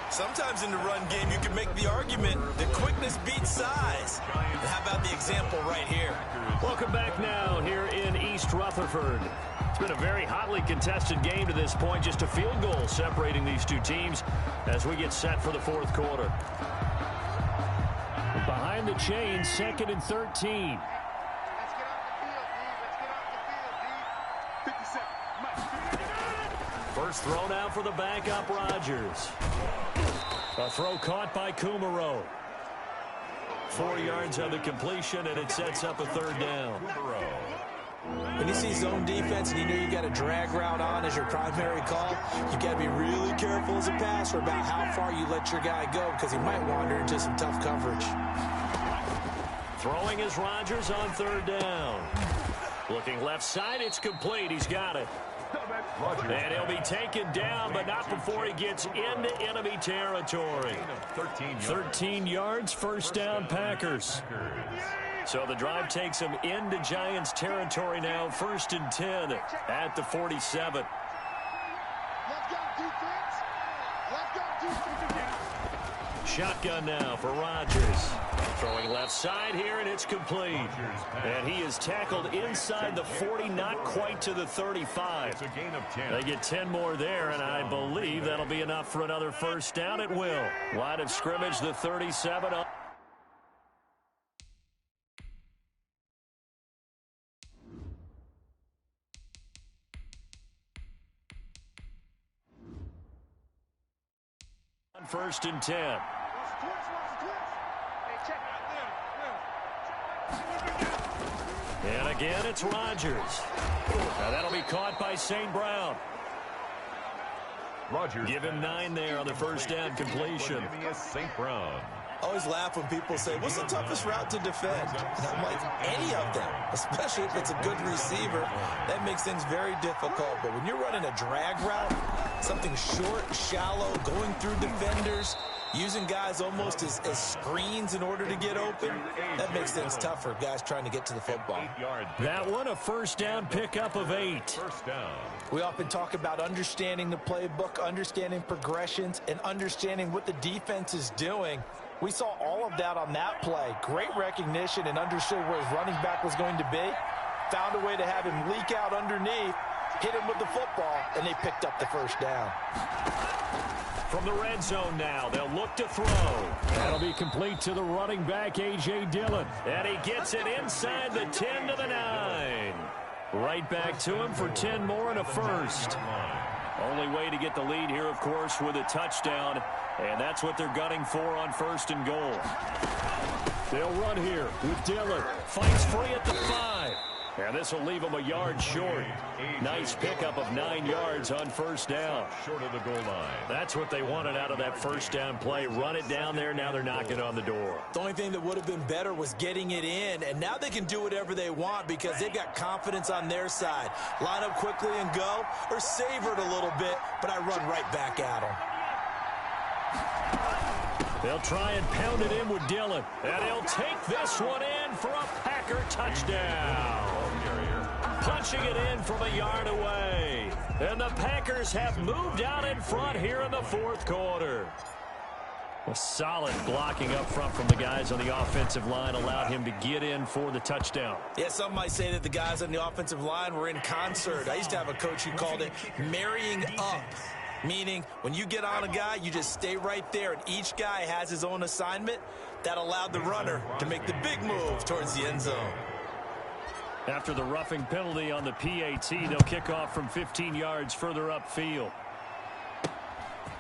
Sometimes in the run game, you can make the argument that quickness beats size. And how about the example right here? Welcome back now here in East Rutherford. It's been a very hotly contested game to this point. Just a field goal separating these two teams as we get set for the 4th quarter. Behind the chains, 2nd and 13. First throw now for the backup Rodgers. A throw caught by Kumaro. 4 yards on the completion, and it sets up a 3rd down. When you see zone defense and you know you got a drag route on as your primary call, you got to be really careful as a passer about how far you let your guy go because he might wander into some tough coverage. Throwing is Rodgers on 3rd down. Looking left side, it's complete. He's got it. And he'll be taken down, but not before he gets into enemy territory. 13 yards, first down, Packers. So the drive takes him into Giants territory now, 1st and 10 at the 47. Shotgun now for Rodgers. Throwing left side here, and it's complete. And he is tackled inside the 40, not quite to the 35. They get 10 more there, and I believe that'll be enough for another first down. It will. Line of scrimmage, the 37. On 1st and 10. And again, it's Rodgers. Now that'll be caught by St. Brown. Rodgers. Give him 9 there on the first down completion. St. Brown. I always laugh when people say, what's the toughest route to defend? And I'm like, any of them, especially if it's a good receiver. That makes things very difficult. But when you're running a drag route, something short, shallow, going through defenders, using guys almost as screens in order to get open, that makes things tough for guys trying to get to the football. That one, a first down pickup of 8. First down. We often talk about understanding the playbook, understanding progressions, and understanding what the defense is doing. We saw all of that on that play. Great recognition and understood where his running back was going to be. Found a way to have him leak out underneath, hit him with the football, and they picked up the first down. From the red zone now, they'll look to throw. That'll be complete to the running back, A.J. Dillon. And he gets it inside the 10 to the 9. Right back to him for 10 more and a first. Only way to get the lead here, of course, with a touchdown. And that's what they're gunning for on 1st and goal. They'll run here with Dillon. Fights free at the 5. And this will leave him a yard short. Nice pickup of 9 yards on first down. Short of the goal line. That's what they wanted out of that first down play. Run it down there. Now they're knocking on the door. The only thing that would have been better was getting it in. And now they can do whatever they want because they've got confidence on their side. Line up quickly and go, or savor it a little bit, but I run right back at them. They'll try and pound it in with Dillon. And he'll take this one in for a Packer touchdown. Punching it in from a yard away. And the Packers have moved out in front here in the 4th quarter. Well, solid blocking up front from the guys on the offensive line allowed him to get in for the touchdown. Yeah, some might say that the guys on the offensive line were in concert. I used to have a coach who called it marrying up, meaning when you get on a guy, you just stay right there, and each guy has his own assignment. That allowed the runner to make the big move towards the end zone. After the roughing penalty on the PAT, they'll kick off from 15 yards further upfield.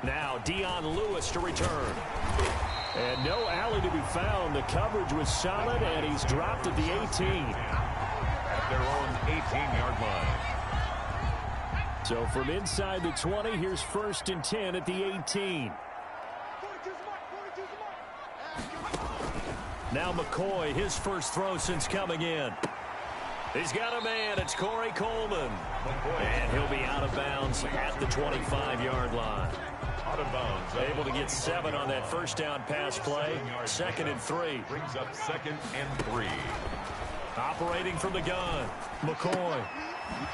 Now Dion Lewis to return. And no alley to be found. The coverage was solid, and he's dropped at the 18. At their own 18-yard line. So from inside the 20, here's 1st and 10 at the 18. Now McCoy, his first throw since coming in. He's got a man. It's Corey Coleman. And he'll be out of bounds at the 25-yard line. Out of bounds. Able to get 7 on that first down pass play. 2nd and 3. Brings up 2nd and 3. Operating from the gun, McCoy.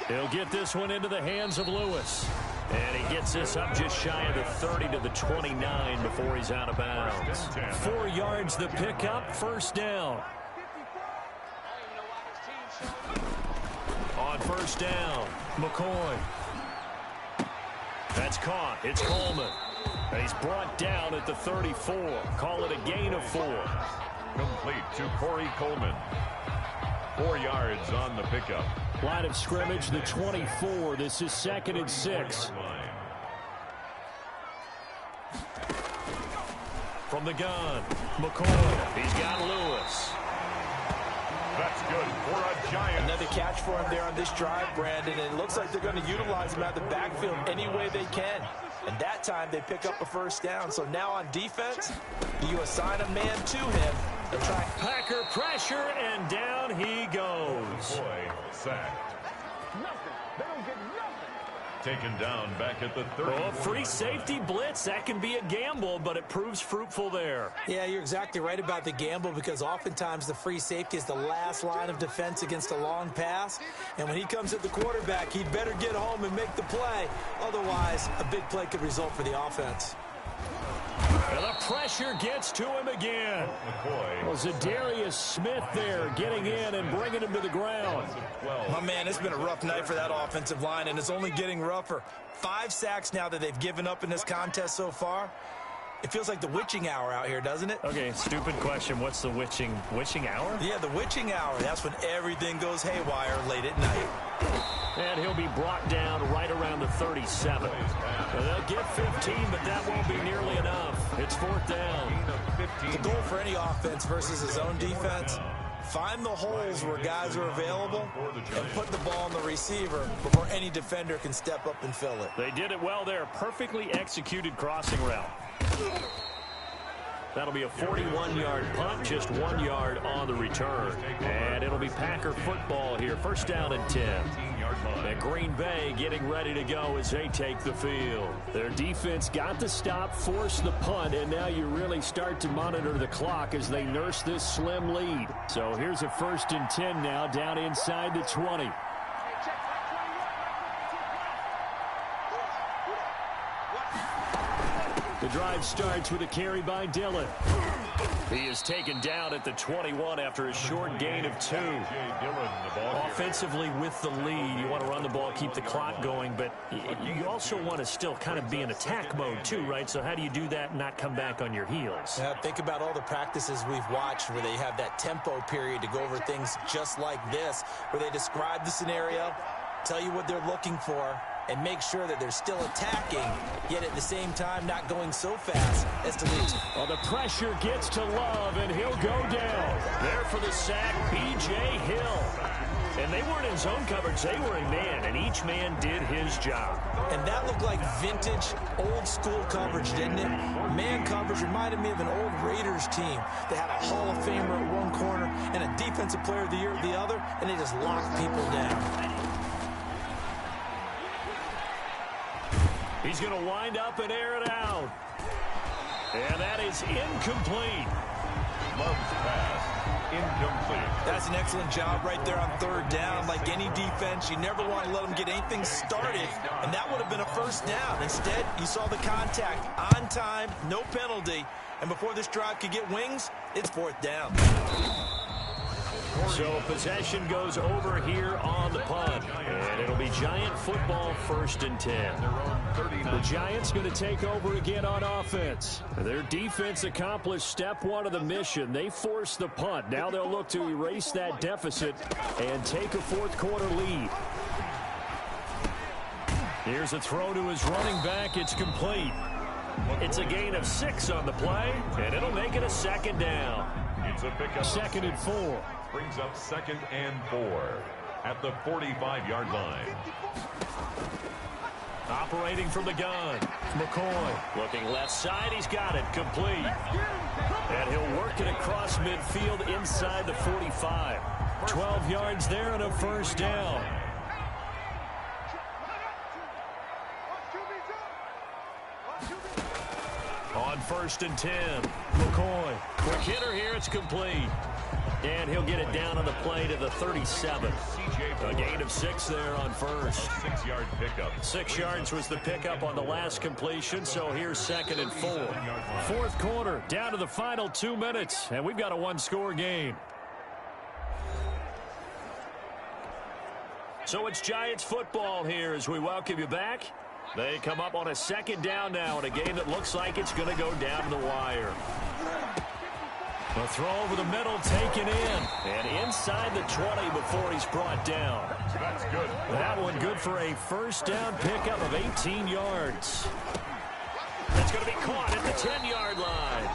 He'll get this one into the hands of Lewis. And he gets this up just shy of the 30 to the 29 before he's out of bounds. 4 yards the pickup, 1st down. On 1st down, McCoy. That's caught. It's Coleman. And he's brought down at the 34. Call it a gain of 4. Complete to Corey Coleman. 4 yards on the pickup. Line of scrimmage, the 24. This is 2nd and 6. From the gun, McCoy. He's got Lewis. That's good for a Giant. Another catch for him there on this drive, Brandon. And it looks like they're going to utilize him out of the backfield any way they can. And that time they pick up a 1st down. So now on defense, you assign a man to him. Packer pressure, and down he goes. Boy, sacked. Taken down back at the 30. Oh, free safety blitz. That can be a gamble, but it proves fruitful there. Yeah, you're exactly right about the gamble, because oftentimes the free safety is the last line of defense against a long pass. And when he comes at the quarterback, he'd better get home and make the play. Otherwise, a big play could result for the offense. And the pressure gets to him again. Well, Zadarius Smith there getting in and bringing him to the ground. My man, it's been a rough night for that offensive line, and it's only getting rougher. 5 sacks now that they've given up in this contest so far. It feels like the witching hour out here, doesn't it? Okay, stupid question. What's the witching hour? Yeah, the witching hour. That's when everything goes haywire late at night. And he'll be brought down right around the 37. Well, they'll get 15, but that won't be nearly enough. It's 4th down. The goal for any offense versus his own defense, find the holes where guys are available and put the ball on the receiver before any defender can step up and fill it. They did it well there. Perfectly executed crossing route. That'll be a 41-yard punt, just 1 yard on the return. And it'll be Packer football here. 1st down and 10. And Green Bay getting ready to go as they take the field. Their defense got the stop, forced the punt, and now you really start to monitor the clock as they nurse this slim lead. So here's a 1st and 10 now, down inside the 20. The drive starts with a carry by Dillon. He is taken down at the 21 after a short gain of 2. Offensively with the lead, you want to run the ball, keep the clock going, but you also want to still kind of be in attack mode too, right? So how do you do that and not come back on your heels? Yeah, think about all the practices we've watched where they have that tempo period to go over things just like this, where they describe the scenario, tell you what they're looking for, and make sure that they're still attacking, yet at the same time not going so fast as to lead. Well, the pressure gets to Love, and he'll go down. There for the sack, B.J. Hill. And they weren't in zone coverage, they were in man, and each man did his job. And that looked like vintage, old-school coverage, didn't it? Man coverage reminded me of an old Raiders team. They had a Hall of Famer at one corner and a Defensive Player of the Year at the other, and they just locked people down. He's going to wind up and air it out. And that is incomplete. Love's pass incomplete. That's an excellent job right there on third down. Like any defense, you never want to let them get anything started, and that would have been a first down. Instead, you saw the contact on time, no penalty, and before this drive could get wings, it's fourth down. So possession goes over here on the punt, and it'll be Giant football, 1st and 10. The Giants going to take over again on offense. Their defense accomplished step one of the mission. They forced the punt. Now they'll look to erase that deficit and take a fourth quarter lead. Here's a throw to his running back. It's complete. It's a gain of 6 on the play, and it'll make it a 2nd down. It's a pickup. 2nd and 4. Brings up 2nd and 4 at the 45-yard line. Operating from the gun, McCoy. Looking left side, he's got it, complete. And he'll work it across midfield inside the 45. 12 yards there and a first down. On 1st and 10, McCoy. Quick hitter here, it's complete. And he'll get it down on the play to the 37. A gain of 6 there on first. 6-yard pickup. 6 yards was the pickup on the last completion, so here's 2nd and 4. Fourth quarter, down to the final 2 minutes, and we've got a one-score game. So it's Giants football here as we welcome you back. They come up on a 2nd down now in a game that looks like it's going to go down to the wire. A throw over the middle, taken in, and inside the 20 before he's brought down. That's good. That one good for a first down pickup of 18 yards. That's going to be caught at the 10-yard line.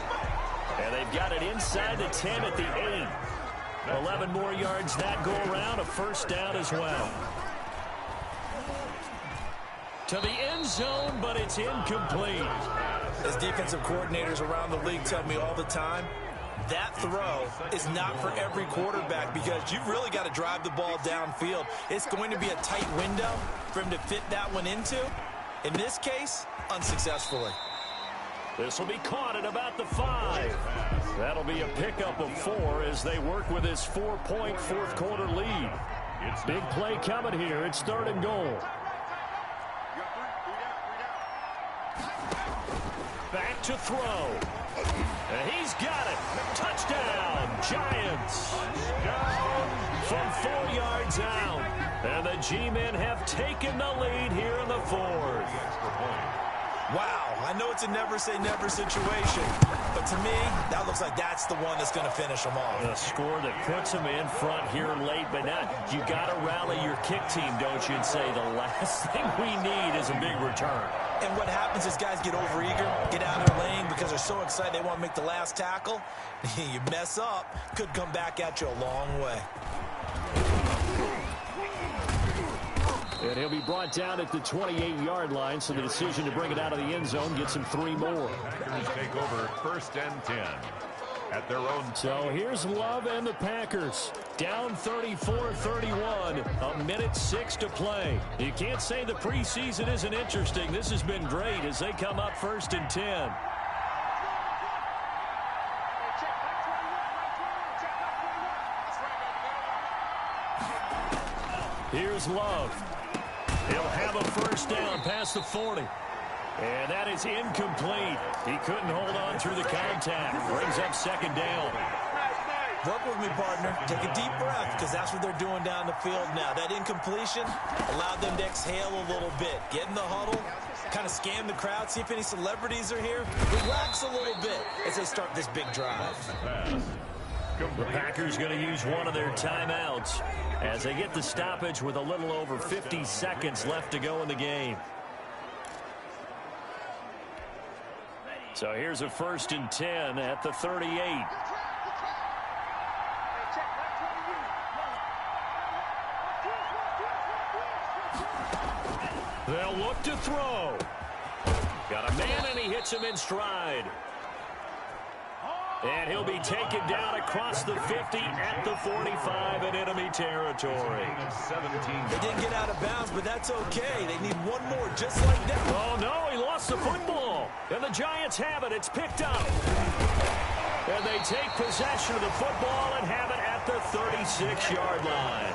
And they've got it inside the 10 at the 8. 11 more yards that go around, a first down as well. To the end zone, but it's incomplete. As defensive coordinators around the league tell me all the time, that throw is not for every quarterback because you've really got to drive the ball downfield. It's going to be a tight window for him to fit that one into. In this case, unsuccessfully. This will be caught at about the 5. That'll be a pickup of 4 as they work with his 4-point fourth quarter lead. Big play coming here. It's 3rd and goal. Back to throw. And he's got it. Touchdown, Giants. From 4 yards out. And the G-men have taken the lead here in the 4th. Wow, I know it's a never-say-never situation, but to me, that looks like that's the one that's going to finish them off. A score that puts them in front here late, but not. You got to rally your kick team, don't you, and say the last thing we need is a big return. And what happens is guys get overeager, get out of their lane because they're so excited they want to make the last tackle. You mess up, could come back at you a long way. And he'll be brought down at the 28-yard line, so the decision to bring it out of the end zone gets him 3 more. Packers take over 1st and 10 at their own. So here's Love and the Packers. Down 34-31, 1:06 to play. You can't say the preseason isn't interesting. This has been great as they come up 1st and 10. Here's Love. He'll have a first down past the 40. And that is incomplete. He couldn't hold on through the contact. Brings up 2nd down. Work with me, partner. Take a deep breath because that's what they're doing down the field now. That incompletion allowed them to exhale a little bit. Get in the huddle, kind of scan the crowd, see if any celebrities are here. Relax a little bit as they start this big drive. The Packers going to use one of their timeouts as they get the stoppage with a little over 50 seconds left to go in the game. So here's a 1st and 10 at the 38. They'll look to throw. Got a man and he hits him in stride. And he'll be taken down across the 50 at the 45 in enemy territory. They didn't get out of bounds, but that's okay. They need one more just like that. Oh, no, he lost the football. And the Giants have it. It's picked up. And they take possession of the football and have it at the 36-yard line.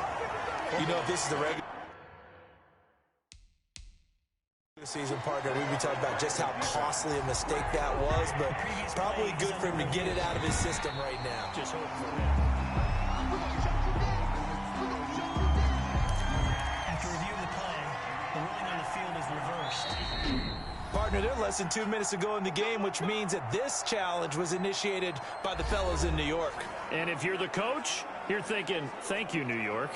You know, if this is the regular season, partner, we'd be talking about just how costly a mistake that was, but probably good for him to get it out of his system right now. Just hope for him. After review of the play, the ruling on the field is reversed. Partner, they're less than 2 minutes ago in the game, which means that this challenge was initiated by the fellows in New York. And if you're the coach, you're thinking, thank you, New York.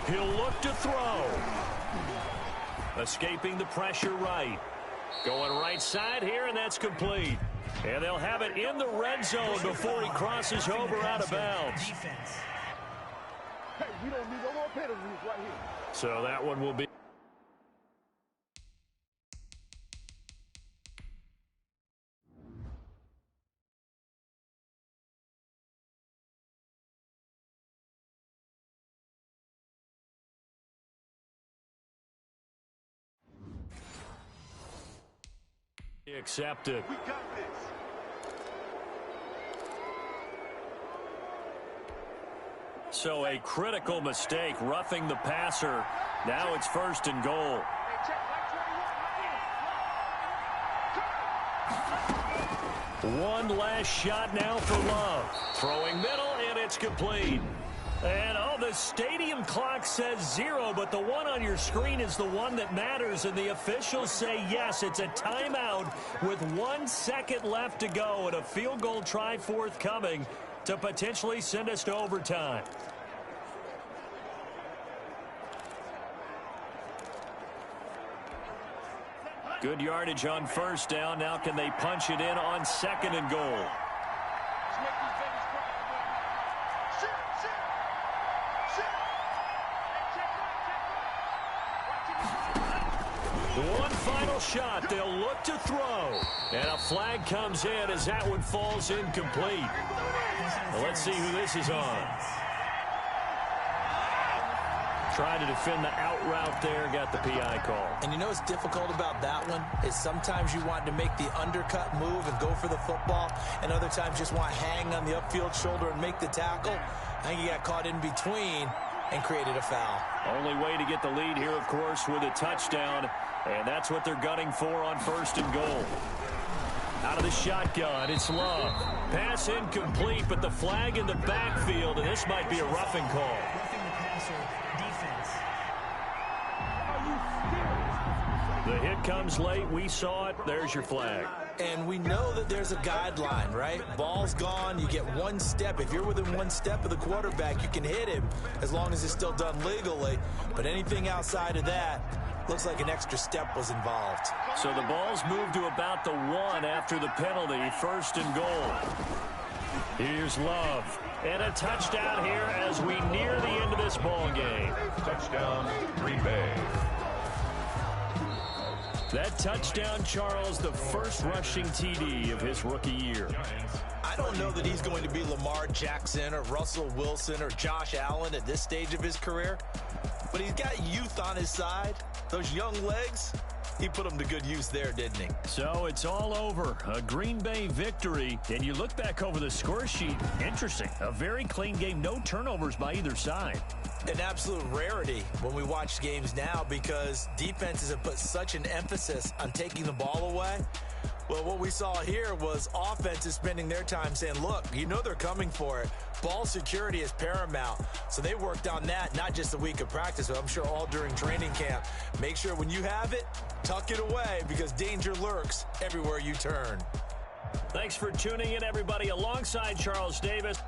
He'll look to throw. Escaping the pressure right. Going right side here, and that's complete. And they'll have it in the red zone before he crosses over out of bounds. Hey, we don't need no more penalties right here. So that one will be. Accepted. We got this. So a critical mistake, roughing the passer. Now it's 1st and goal. Hey, check, right 21, right here. One last shot now for Love. Throwing middle, and it's complete. And, the stadium clock says 0, but the one on your screen is the one that matters, and the officials say yes, it's a timeout with 1 second left to go and a field goal try forthcoming to potentially send us to overtime. Good yardage on 1st down. Now can they punch it in on 2nd and goal? One final shot. They'll look to throw. And a flag comes in as that one falls incomplete. Well, let's see who this is on. Trying to defend the out route there, got the PI call. And you know what's difficult about that one is sometimes you want to make the undercut move and go for the football, and other times just want to hang on the upfield shoulder and make the tackle. I think he got caught in between and created a foul. Only way to get the lead here, of course, with a touchdown, and that's what they're gunning for on 1st and goal. Out of the shotgun, it's Love. Pass incomplete, but the flag in the backfield, and this might be a roughing call. Roughing the passer, defense. The hit comes late. We saw it. There's your flag. And we know that there's a guideline, right? Ball's gone. You get 1 step. If you're within 1 step of the quarterback, you can hit him as long as it's still done legally. But anything outside of that, looks like an extra step was involved. So the ball's moved to about the 1 after the penalty. 1st and goal. Here's Love. And a touchdown here as we near the end of this ball game. Touchdown, Green Bay. That touchdown, Charles, the first rushing TD of his rookie year. I don't know that he's going to be Lamar Jackson or Russell Wilson or Josh Allen at this stage of his career, but he's got youth on his side. Those young legs, he put them to good use there, didn't he? So it's all over. A Green Bay victory. And you look back over the score sheet, interesting. A very clean game, no turnovers by either side. An absolute rarity when we watch games now because defenses have put such an emphasis on taking the ball away. Well, what we saw here was offenses spending their time saying, look, you know they're coming for it. Ball security is paramount. So they worked on that, not just a week of practice, but I'm sure all during training camp. Make sure when you have it, tuck it away because danger lurks everywhere you turn. Thanks for tuning in, everybody. Alongside Charles Davis.